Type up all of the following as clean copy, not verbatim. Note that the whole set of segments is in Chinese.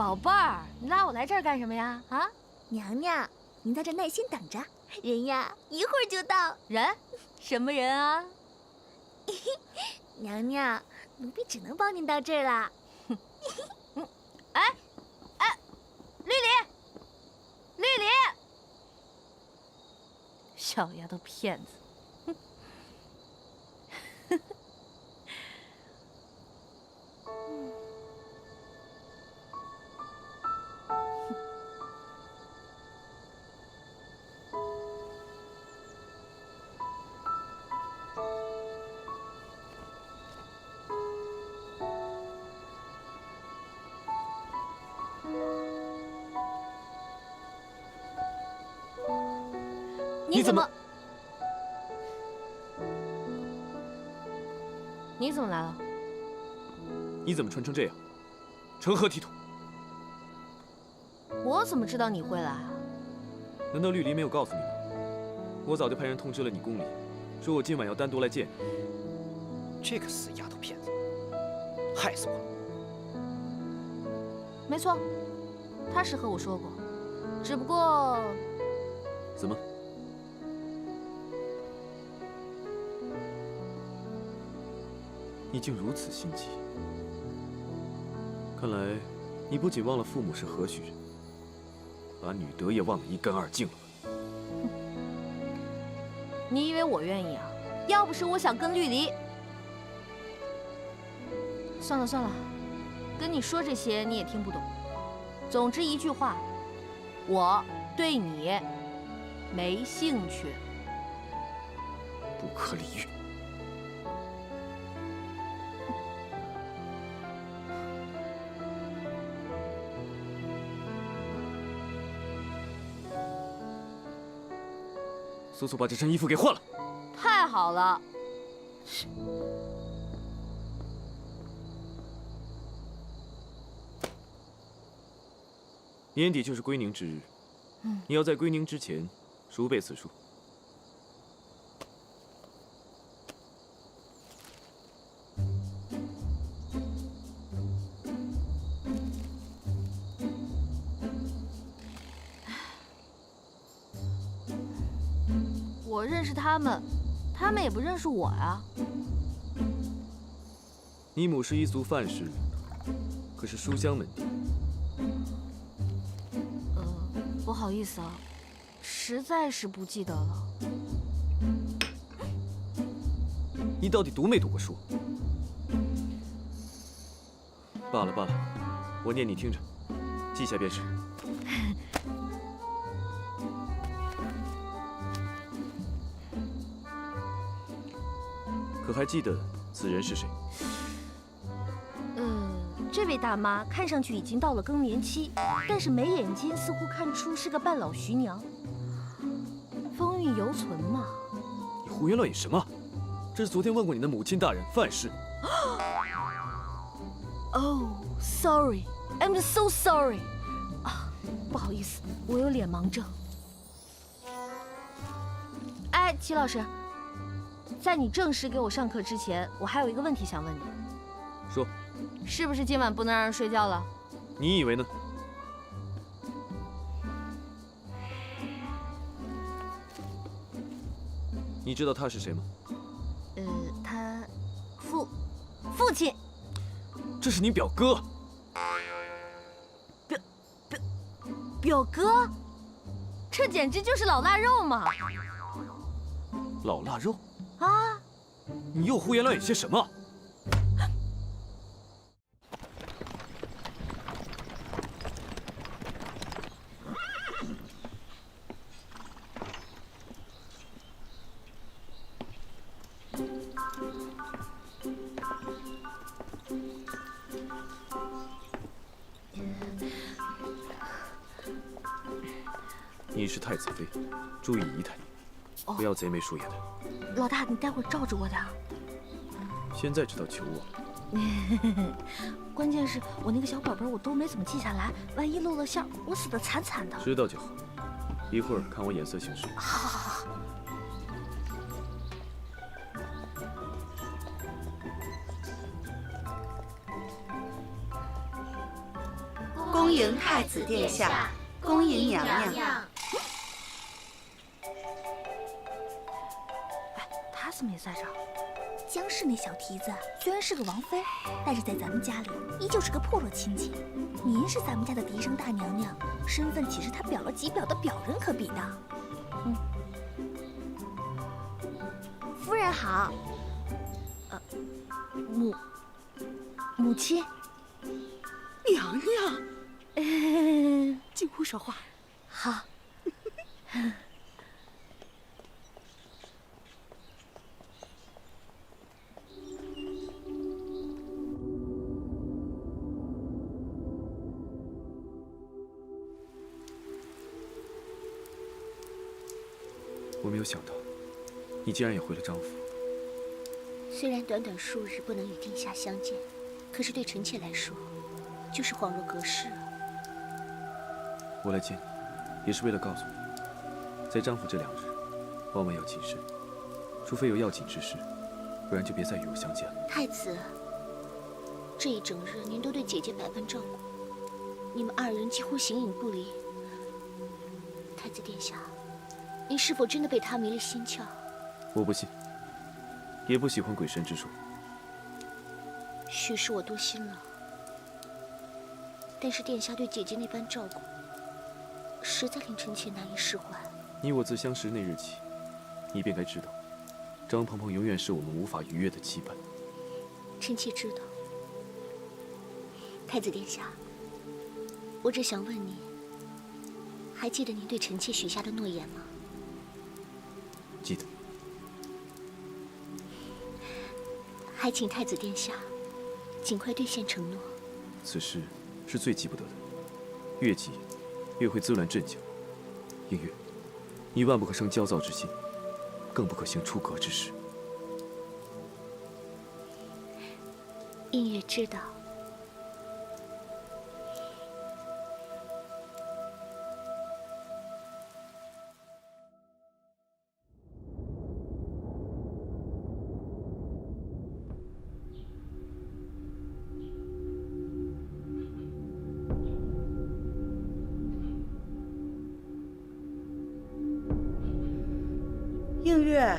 宝贝儿，你拉我来这儿干什么呀？啊，娘娘，您在这耐心等着，人呀一会儿就到。人？什么人啊？娘娘，奴婢只能帮您到这儿了。哎，绿篱，绿篱，小丫头片子。 你怎么？你怎么来了？你怎么穿成这样？成何体统？我怎么知道你会来啊？难道绿篱没有告诉你吗？我早就派人通知了你宫里，说我今晚要单独来见你。这个死丫头片子，害死我！没错，他是和我说过，只不过……怎么？ 你竟如此心急，看来你不仅忘了父母是何许人，把女德也忘得一干二净了吧？你以为我愿意啊？要不是我想跟绿篱……算了算了，跟你说这些你也听不懂。总之一句话，我对你没兴趣。不可理喻！ 速速把这身衣服给换了！太好了，年底就是归宁之日，你要在归宁之前熟背此书。我认识他们，他们也不认识我呀。你母是一族范氏，可是书香门第。不好意思啊，实在是不记得了。你到底读没读过书？罢了罢了，我念你听着，记下便是。可还记得此人是谁？这位大妈看上去已经到了更年期，但是眉眼间似乎看出是个半老徐娘，风韵犹存嘛。你胡言乱语什么？这是昨天问过你的母亲大人范氏。Oh, sorry, I'm so sorry. 啊，不好意思，我有脸盲症。哎，齐老师，在你正式给我上课之前，我还有一个问题想问你。说。 是不是今晚不能让人睡觉了？你以为呢？你知道他是谁吗？他父亲。这是你表哥。表哥？这简直就是老腊肉嘛！老腊肉？啊！你又胡言乱语些什么？ 你是太子妃，注意仪态，不要贼眉鼠眼的。老大，你待会儿罩着我点儿。现在知道求我了。关键是我那个小本本我都没怎么记下来，万一露了馅，我死得惨惨的。知道就好，一会儿看我眼色行事。好。恭恭迎太子殿下，恭迎娘娘。哎，他怎么也在这儿？江氏那小蹄子虽然是个王妃，但是在咱们家里依旧是个破落亲戚。您是咱们家的嫡生大娘娘，身份岂是他表了几表的表人可比的？夫人好。母亲。娘娘，进屋说话。好。我没有想到，你竟然也回了张府。虽然短短数日不能与殿下相见，可是对臣妾来说，就是恍若隔世啊。我来见你，也是为了告诉你，在张府这2日，万万要谨慎，除非有要紧之事，不然就别再与我相见了。太子，这一整日您都对姐姐百般照顾，你们2人几乎形影不离。太子殿下，您是否真的被他迷了心窍？我不信，也不喜欢鬼神之说。许是我多心了，但是殿下对姐姐那般照顾，实在令臣妾难以释怀。你我自相识那日起，你便该知道，张鹏鹏永远是我们无法逾越的羁绊。臣妾知道。太子殿下，我只想问你，还记得您对臣妾许下的诺言吗？记得。还请太子殿下尽快兑现承诺。此事是最急不得的，越急越会滋乱阵脚。映月，你万不可生焦躁之心，更不可行出格之事。映月知道。映月，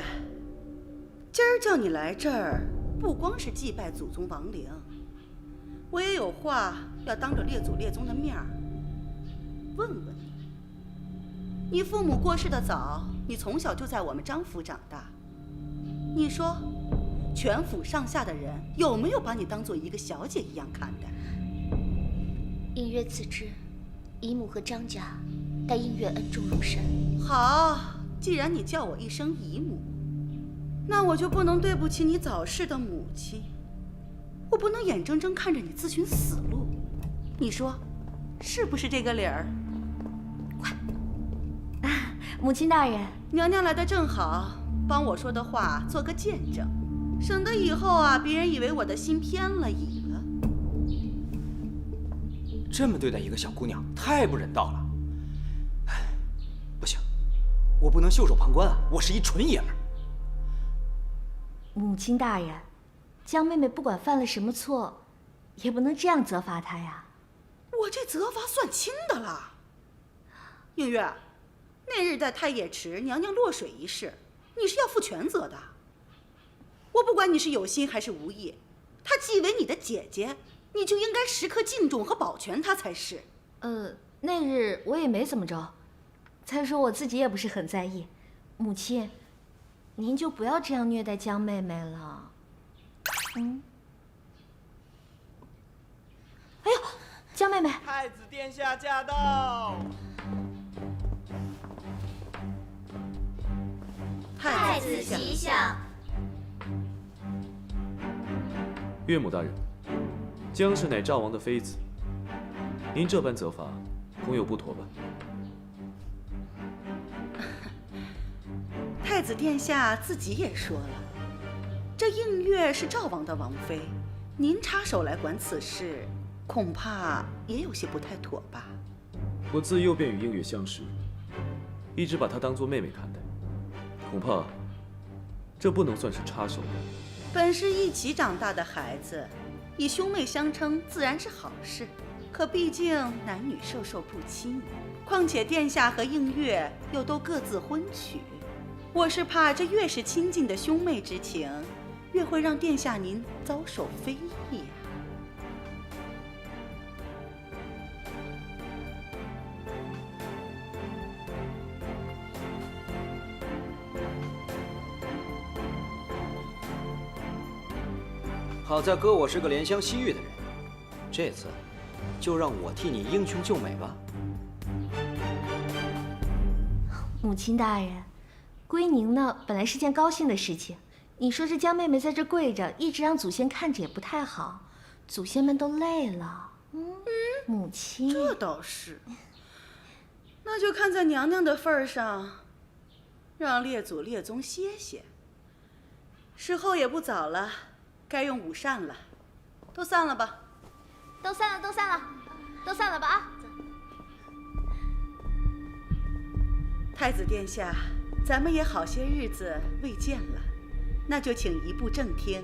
今儿叫你来这儿，不光是祭拜祖宗亡灵，我也有话要当着列祖列宗的面儿问问你。你父母过世的早，你从小就在我们张府长大。你说，全府上下的人有没有把你当做一个小姐一样看待？映月自知，姨母和张家待映月恩重如山。好，既然你叫我一声姨母，那我就不能对不起你早逝的母亲。我不能眼睁睁看着你自寻死路，你说是不是这个理儿？快！母亲大人，娘娘来的正好，帮我说的话做个见证，省得以后啊，别人以为我的心偏了倚了。这么对待一个小姑娘，太不人道了。不行，我不能袖手旁观啊！我是一纯爷们儿。母亲大人，江妹妹不管犯了什么错，也不能这样责罚她呀。我这责罚算轻的了。映月，那日在太液池娘娘落水一事，你是要负全责的。我不管你是有心还是无意，她既为你的姐姐，你就应该时刻敬重和保全她才是。那日我也没怎么着，再说我自己也不是很在意。母亲，您就不要这样虐待江妹妹了。哎呦，江妹妹！太子殿下驾到！太子吉祥。岳母大人，江氏乃赵王的妃子，您这般责罚，恐有不妥吧？太子殿下自己也说了，这映月是赵王的王妃，您插手来管此事，恐怕也有些不太妥吧？我自幼便与映月相识，一直把她当作妹妹看待，恐怕这不能算是插手吧。本是一起长大的孩子，以兄妹相称自然是好事。可毕竟男女授受不亲，况且殿下和映月又都各自婚娶，我是怕这越是亲近的兄妹之情，越会让殿下您遭受非议呀。好在哥我是个怜香惜玉的人，这次就让我替你英雄救美吧。母亲大人，归宁呢本来是件高兴的事情，你说这江妹妹在这跪着，一直让祖先看着也不太好，祖先们都累了。母亲，这倒是，那就看在娘娘的份上，让列祖列宗歇歇。时候也不早了，该用午膳了，都散了吧。都散了，都散了，都散了吧啊！太子殿下，咱们也好些日子未见了，那就请移步正厅，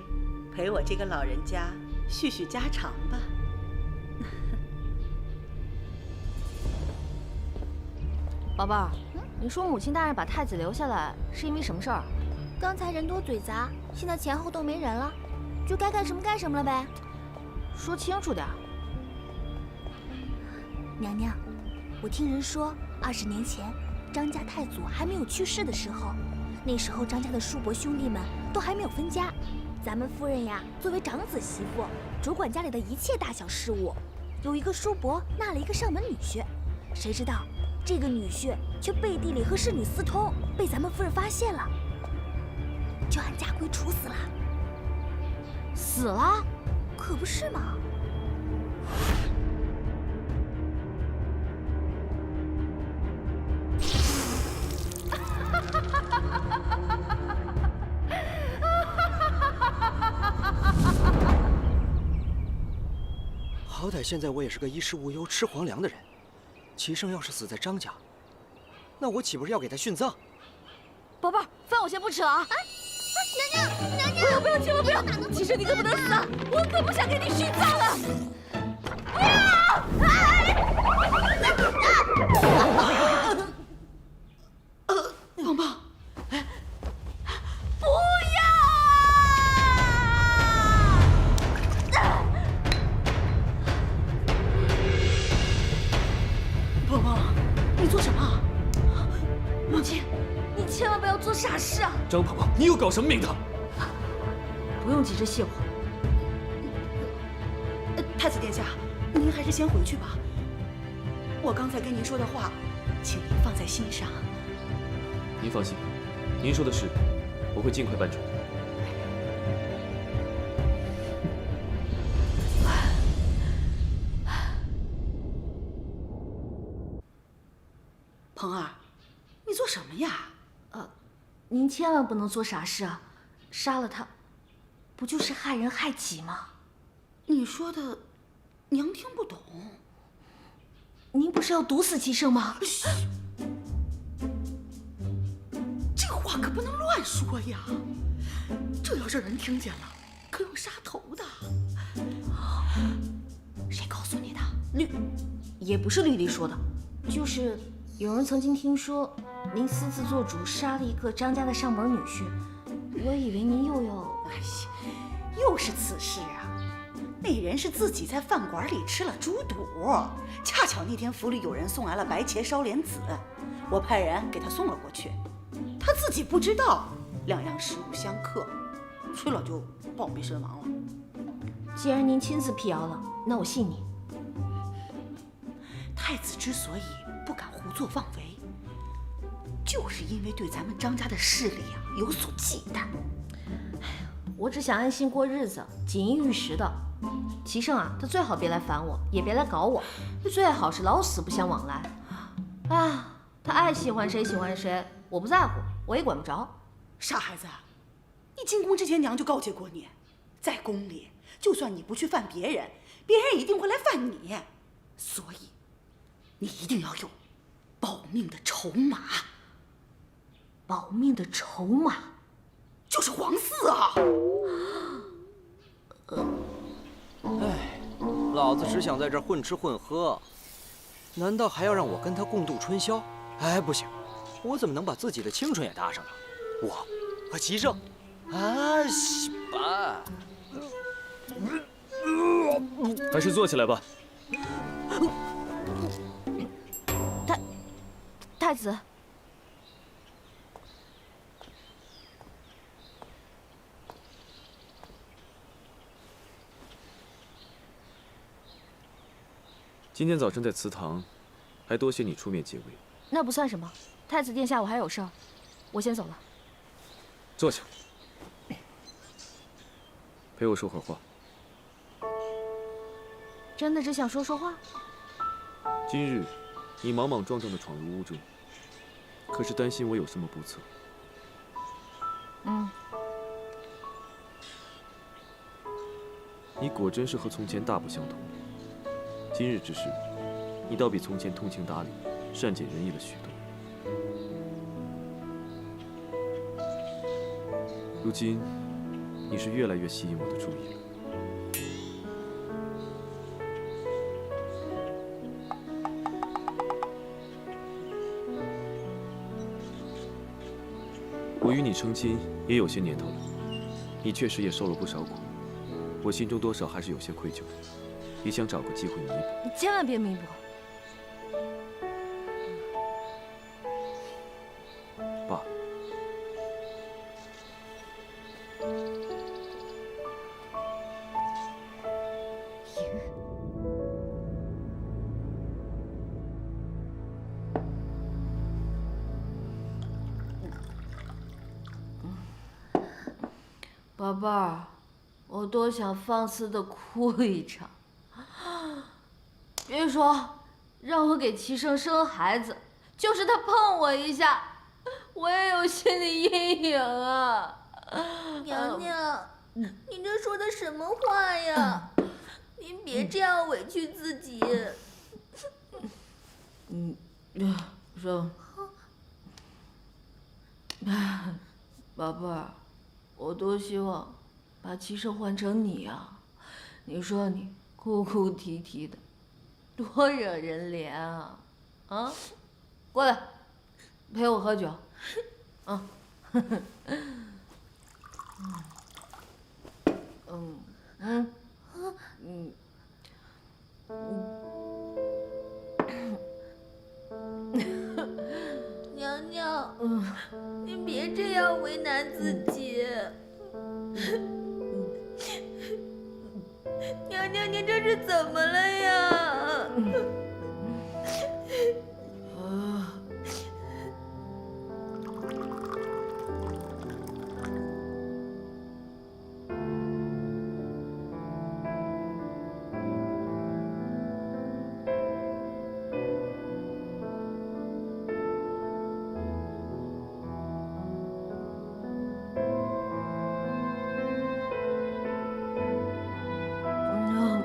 陪我这个老人家叙叙家常吧。宝贝儿，你说母亲大人把太子留下来是因为什么事儿？刚才人多嘴杂，现在前后都没人了，就该干什么干什么了呗。说清楚点。娘娘，我听人说，20年前张家太祖还没有去世的时候，那时候张家的叔伯兄弟们都还没有分家，咱们夫人呀，作为长子媳妇，主管家里的一切大小事务。有一个叔伯纳了一个上门女婿，谁知道这个女婿却背地里和侍女私通，被咱们夫人发现了，就按家规处死了。死了？可不是嘛。好歹现在我也是个衣食无忧、吃皇粮的人，齐胜要是死在张家，那我岂不是要给他殉葬？宝贝儿，饭我先不吃了啊！娘娘，不要，千万不要！齐胜，你可不能死啊！我可不想给你殉葬了！不要！棒棒，不要！棒棒，你做什么？母亲，你千万不要做傻事啊！张婆婆，你又搞什么名堂？不用急着谢我。太子殿下，您还是先回去吧。我刚才跟您说的话，请您放在心上。您放心，您说的事，我会尽快办成。鹏儿，你做什么呀？您千万不能做傻事啊！杀了他，不就是害人害己吗？你说的，娘听不懂。您不是要毒死齐胜吗？这话可不能乱说呀！这要是人听见了，可有杀头的。谁告诉你的？也不是绿丽说的，就是有人曾经听说您私自做主杀了一个张家的上门女婿，我以为您又要……哎呀，又是此事啊！那人是自己在饭馆里吃了猪肚，恰巧那天府里有人送来了白茄烧莲子，我派人给他送了过去，他自己不知道，两样食物相克，吃了就暴毙身亡了。既然您亲自辟谣了，那我信你。太子之所以不敢胡作妄为，就是因为对咱们张家的势力有所忌惮。我只想安心过日子，锦衣玉食的。齐胜啊，他最好别来烦我，也别来搞我，最好是老死不相往来。啊，他爱喜欢谁喜欢谁，我不在乎，我也管不着。傻孩子，你进宫之前娘就告诫过你，在宫里，就算你不去犯别人，别人一定会来犯你，所以你一定要有保命的筹码。保命的筹码就是皇嗣啊！哎，老子只想在这儿混吃混喝，难道还要让我跟他共度春宵？哎，不行，我怎么能把自己的青春也搭上了？我和齐胜，啊，西吧。还是坐起来吧。太子，今天早晨在祠堂，还多谢你出面解围。那不算什么。太子殿下，我还有事儿，我先走了。坐下，陪我说会儿话。真的只想说说话？今日你莽莽撞撞地闯入屋中，可是担心我有什么不测？你果真是和从前大不相同。今日之事，你倒比从前通情达理、善解人意了许多。如今，你是越来越吸引我的注意了。我与你成亲也有些年头了，你确实也受了不少苦，我心中多少还是有些愧疚，也想找个机会弥补。你千万别弥补。爸，宝贝儿，我多想放肆的哭一场。别说让我给齐胜生孩子，就是他碰我一下，我也有心理阴影啊。娘娘，你这说的什么话呀？您别这样委屈自己。说，宝贝儿，我多希望把齐胜换成你啊！你说你哭哭啼啼的，多惹人怜啊！啊，过来，陪我喝酒。啊，娘娘，您别这样为难自己。娘娘，您这是怎么了呀？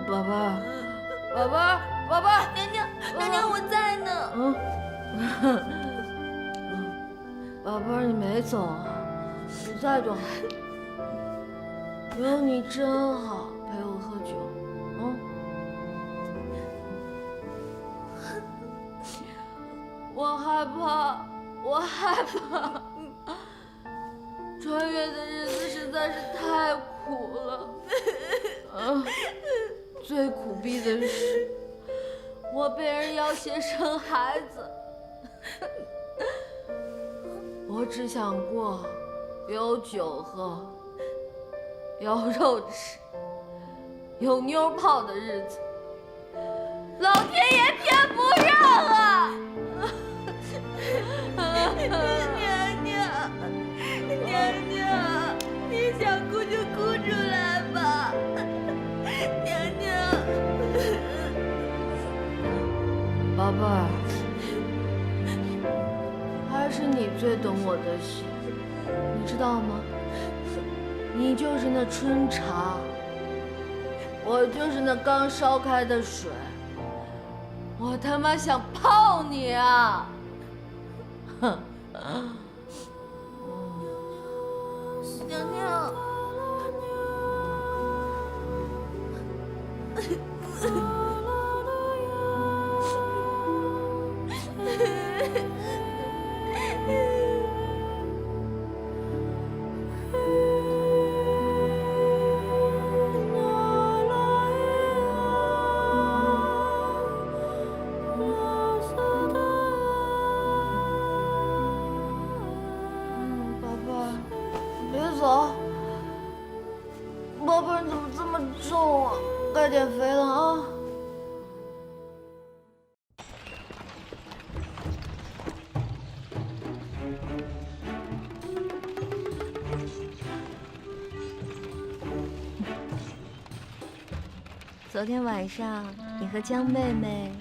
宝贝儿，宝贝儿，宝贝儿，娘娘，我在呢。宝贝儿，你没走啊？你在就好。有你真好，陪我喝酒，我害怕，穿越的日子实在是太苦了。最苦逼的是，我被人要挟生孩子。我只想过有酒喝，有肉吃，有妞泡的日子，老天爷偏不让啊！娘娘，你想哭就哭出来吧。娘娘，宝贝儿，还是你最懂我的心，你知道吗？你就是那春茶，我就是那刚烧开的水，我他妈想泡你啊！哼！娘娘。宝贝儿，别走。宝贝儿，你怎么这么重啊？该减肥了啊！昨天晚上你和江妹妹，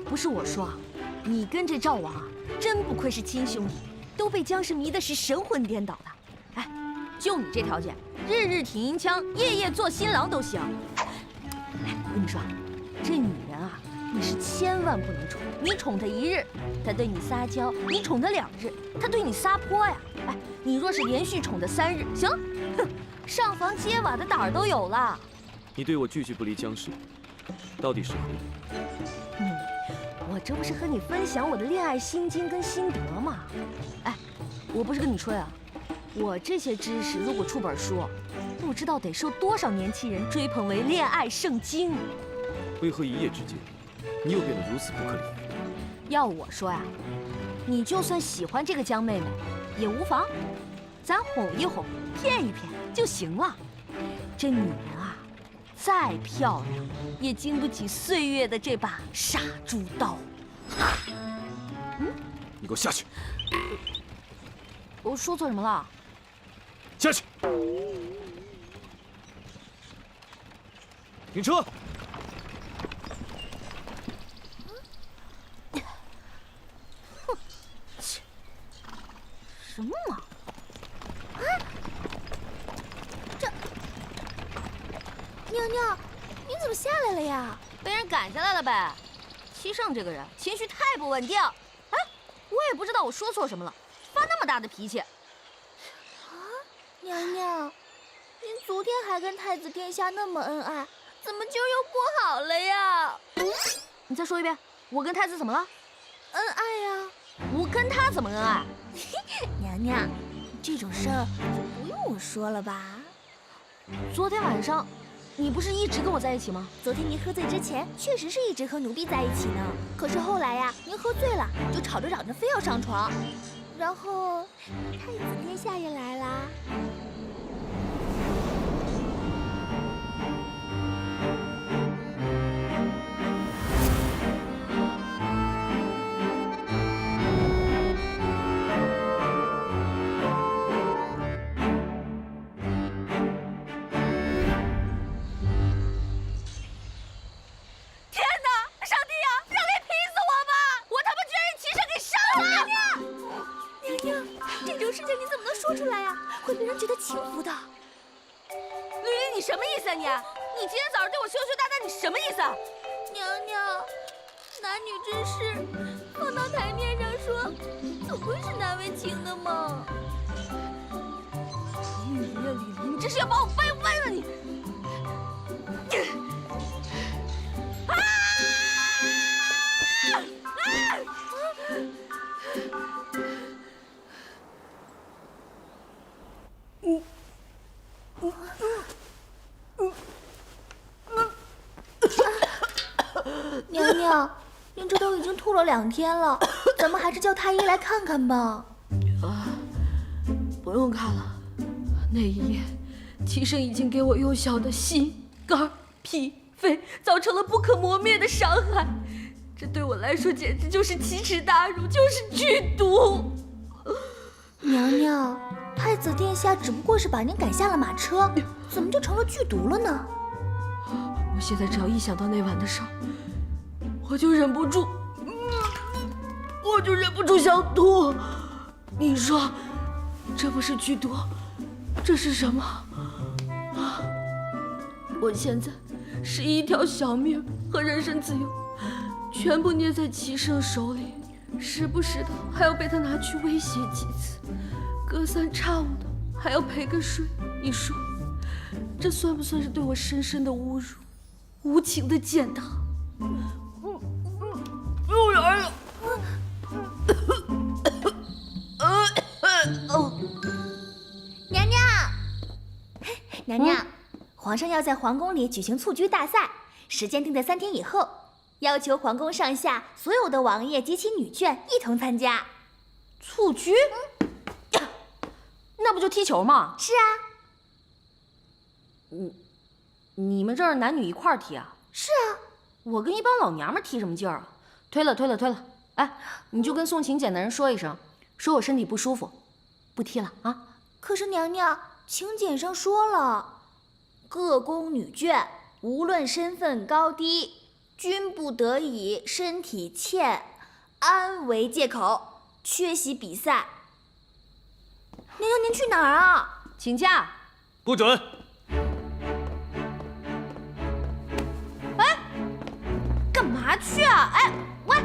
不是我说啊，你跟这赵王啊，真不愧是亲兄弟，都被姜氏迷的是神魂颠倒的。哎，就你这条件，日日挺银枪，夜夜做新郎都行。哎，我跟你说，这女人啊，你是千万不能宠。你宠她一日，她对你撒娇；你宠她2日，她对你撒泼呀。哎，你若是连续宠她3日，行，哼，上房揭瓦的胆儿都有了。你对我句句不离姜氏，到底是何意？我这不是和你分享我的恋爱心经跟心得吗？哎，我不是跟你吹啊，我这些知识如果出本书，不知道得受多少年轻人追捧为恋爱圣经。为何一夜之间，你又变得如此不可理喻？要我说呀，你就算喜欢这个江妹妹，也无妨，咱哄一哄，骗一骗就行了。这女人啊，再漂亮，也经不起岁月的这把杀猪刀。你给我下去！我说错什么了？下去！停车！什么嘛！娘娘，你怎么下来了呀？被人赶下来了呗。七圣这个人情绪太不稳定。哎，我也不知道我说错什么了，发那么大的脾气。娘娘，您昨天还跟太子殿下那么恩爱，怎么今儿又不好了呀？你再说一遍，我跟太子怎么了？恩爱呀！我跟他怎么恩爱？娘娘，这种事儿就不用我说了吧？昨天晚上，你不是一直跟我在一起吗？昨天您喝醉之前，确实是一直和奴婢在一起呢。可是后来呀，您喝醉了，就吵着嚷着非要上床，然后太子殿下也来啦。说出来呀，会被人觉得轻浮的。绿绿，你什么意思啊你？你今天早上对我羞羞答答，你什么意思啊？娘娘，男女之事放到台面上说，总归是难为情的嘛。李离呀李离，你这是要把我掰弯了你！娘娘，您这都已经吐了2天了，咱们还是叫太医来看看吧。不用看了，那一夜，齐生已经给我幼小的心、肝、脾、肺造成了不可磨灭的伤害，这对我来说简直就是奇耻大辱，就是剧毒。娘娘，太子殿下只不过是把您赶下了马车，怎么就成了剧毒了呢？我现在只要一想到那晚的事儿，我就忍不住想吐。你说，这不是剧毒，这是什么？我现在是一条小命和人身自由，全部捏在齐胜手里，时不时的还要被他拿去威胁几次，隔三差五的还要陪个睡。你说，这算不算是对我深深的侮辱？无情的践踏。娘娘，娘娘，皇上要在皇宫里举行蹴鞠大赛，时间定在3天以后，要求皇宫上下所有的王爷及其女眷一同参加。蹴鞠？那不就踢球吗？是啊，你们这儿男女一块儿踢啊？是啊，我跟一帮老娘们踢什么劲儿啊？推了。哎，你就跟送请柬的人说一声，说我身体不舒服，不踢了啊。可是娘娘，请柬上说了，各宫女眷无论身份高低，均不得以身体欠安为借口缺席比赛。娘娘，您去哪儿啊？请假。不准！干嘛去啊？哎，喂！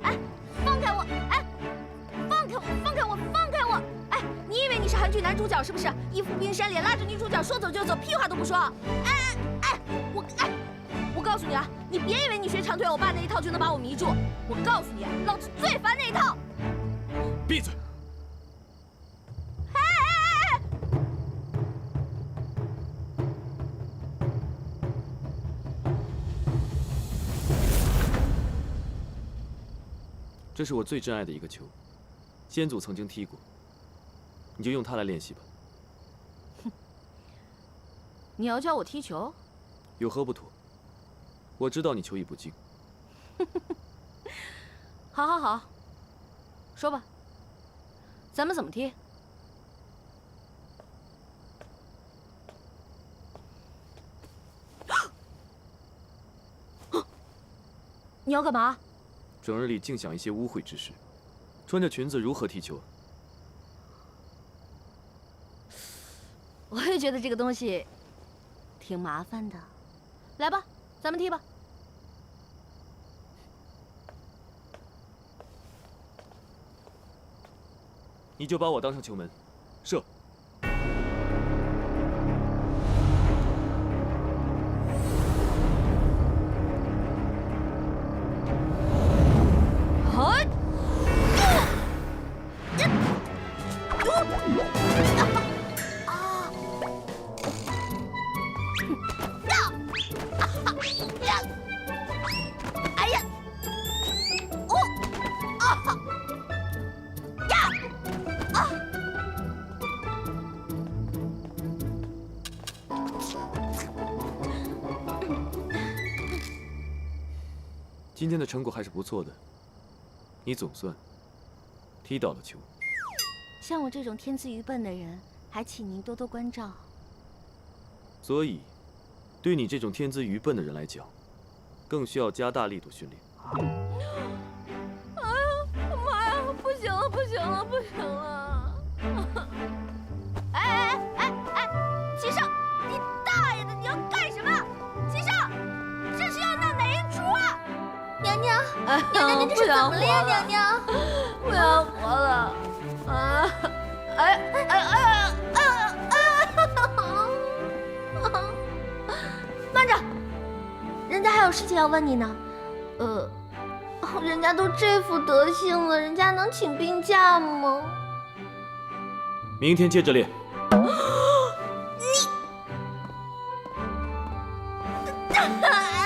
哎，放开我！哎，放开我！放开我！放开我！哎，你以为你是韩剧男主角是不是？一副冰山脸，拉着女主角说走就走，屁话都不说。我告诉你啊，你别以为你学长腿欧巴那一套就能把我迷住。我告诉你，老子最烦那一套。闭嘴！这是我最珍爱的一个球，先祖曾经踢过，你就用它来练习吧。你要教我踢球？有何不妥？我知道你球艺不精。好，说吧，咱们怎么踢？你要干嘛？整日里净想一些污秽之事，穿着裙子如何踢球？我也觉得这个东西挺麻烦的。来吧，咱们踢吧。你就把我当成球门，射。今天的成果还是不错的，你总算踢到了球。像我这种天资愚笨的人，还请您多多关照。所以，对你这种天资愚笨的人来讲，更需要加大力度训练。哎呀，妈呀！不行了！哎！齐胜，你大爷的！你要干什么？齐胜，这是要闹哪一出啊？娘娘，您这是怎么了呀？娘娘，不想活了！啊！慢着，人家还有事情要问你呢。人家都这副德行了，人家能请病假吗？明天接着练。哎